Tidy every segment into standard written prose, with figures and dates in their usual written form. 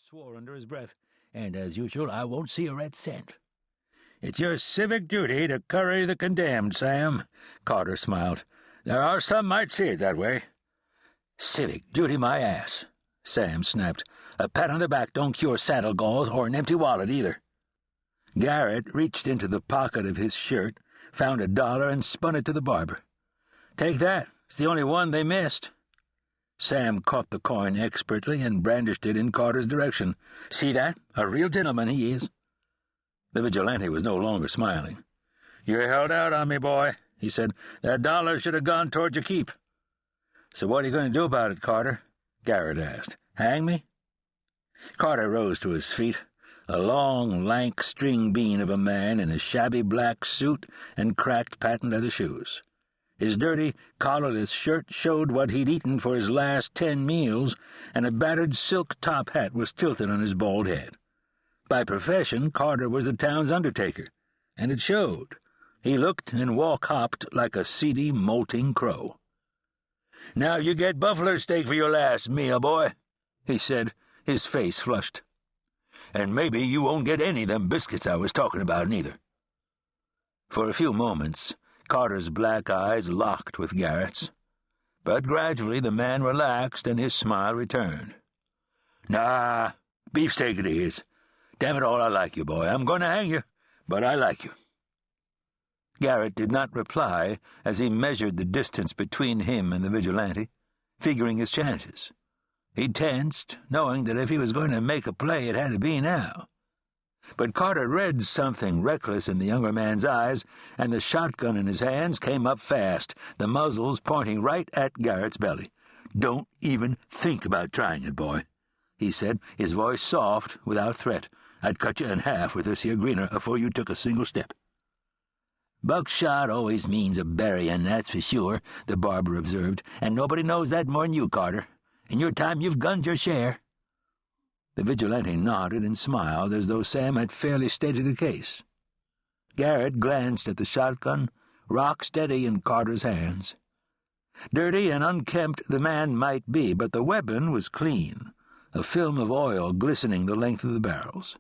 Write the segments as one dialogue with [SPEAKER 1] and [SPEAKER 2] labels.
[SPEAKER 1] swore under his breath, "and as usual I won't see a red cent." "It's your civic duty to curry the condemned, Sam," Carter smiled. "There are some might see it that way." "Civic duty my ass," Sam snapped. "A pat on the back don't cure saddle galls or an empty wallet either." Garrett reached into the pocket of his shirt, found $1, and spun it to the barber. "Take that. It's the only one they missed." Sam caught the coin expertly and brandished it in Carter's direction. "See that? A real gentleman he is." The vigilante was no longer smiling. "You held out on me, boy," he said. "That $1 should have gone toward your keep." "So what are you going to do about it, Carter?" Garrett asked. "Hang me?" Carter rose to his feet, a long, lank string bean of a man in a shabby black suit and cracked patent leather shoes. His dirty, collarless shirt showed what he'd eaten for his last 10 meals, and a battered silk top hat was tilted on his bald head. By profession, Carter was the town's undertaker, and it showed. He looked and walk-hopped like a seedy, molting crow. "Now you get buffalo steak for your last meal, boy," he said, his face flushed. "And maybe you won't get any of them biscuits I was talking about, neither." For a few moments, Carter's black eyes locked with Garrett's, but gradually the man relaxed and his smile returned. "Nah, beefsteak it is. Damn it all, I like you, boy. I'm going to hang you, but I like you." Garrett did not reply as he measured the distance between him and the vigilante, figuring his chances. He tensed, knowing that if he was going to make a play it had to be now. But Carter read something reckless in the younger man's eyes, and the shotgun in his hands came up fast, the muzzles pointing right at Garrett's belly. "Don't even think about trying it, boy," he said, his voice soft, without threat. "I'd cut you in half with this here greener afore you took a single step." "Buckshot always means a burying, that's for sure," the barber observed, "and nobody knows that more'n you, Carter. In your time you've gunned your share." The vigilante nodded and smiled as though Sam had fairly stated the case. Garrett glanced at the shotgun, rock steady in Carter's hands. Dirty and unkempt the man might be, but the weapon was clean, a film of oil glistening the length of the barrels.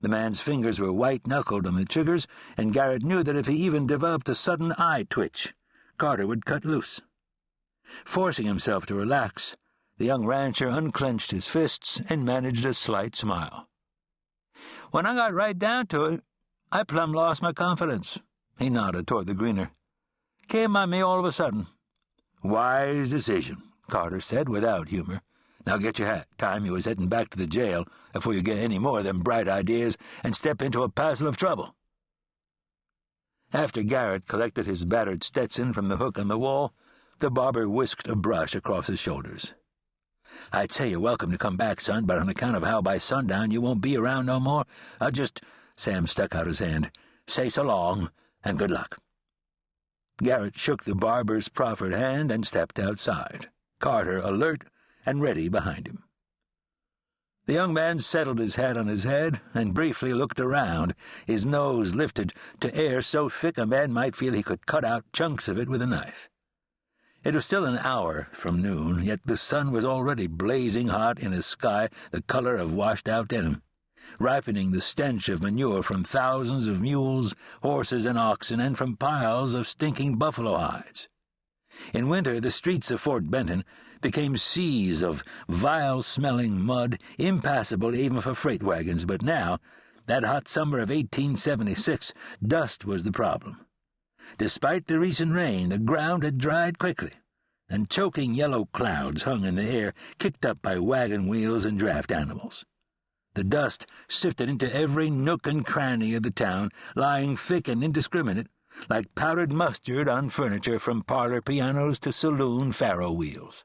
[SPEAKER 1] The man's fingers were white-knuckled on the triggers, and Garrett knew that if he even developed a sudden eye twitch, Carter would cut loose. Forcing himself to relax, the young rancher unclenched his fists and managed a slight smile. "When I got right down to it, I plumb lost my confidence." He nodded toward the greener. "Came on me all of a sudden." "Wise decision," Carter said without humor. "Now get your hat. Time you was heading back to the jail before you get any more of them bright ideas and step into a passel of trouble." After Garrett collected his battered Stetson from the hook on the wall, the barber whisked a brush across his shoulders. "I'd say you're welcome to come back, son, but on account of how by sundown you won't be around no more, I'll just—" Sam stuck out his hand. "Say so long, and good luck." Garrett shook the barber's proffered hand and stepped outside, Carter alert and ready behind him. The young man settled his hat on his head and briefly looked around, his nose lifted to air so thick a man might feel he could cut out chunks of it with a knife. It was still an hour from noon, yet the sun was already blazing hot in a sky the color of washed-out denim, ripening the stench of manure from thousands of mules, horses, and oxen, and from piles of stinking buffalo hides. In winter, the streets of Fort Benton became seas of vile-smelling mud, impassable even for freight wagons, but now, that hot summer of 1876, dust was the problem. Despite the recent rain, the ground had dried quickly, and choking yellow clouds hung in the air, kicked up by wagon wheels and draft animals. The dust sifted into every nook and cranny of the town, lying thick and indiscriminate, like powdered mustard on furniture from parlor pianos to saloon faro wheels.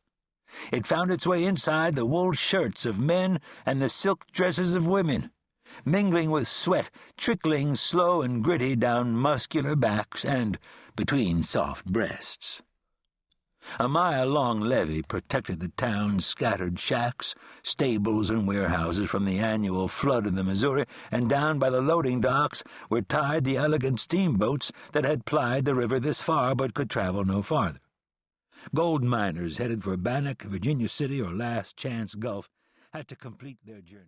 [SPEAKER 1] It found its way inside the wool shirts of men and the silk dresses of women, mingling with sweat, trickling slow and gritty down muscular backs and between soft breasts. A mile-long levee protected the town's scattered shacks, stables, and warehouses from the annual flood of the Missouri, and down by the loading docks were tied the elegant steamboats that had plied the river this far but could travel no farther. Gold miners headed for Bannock, Virginia City, or Last Chance Gulf had to complete their journey.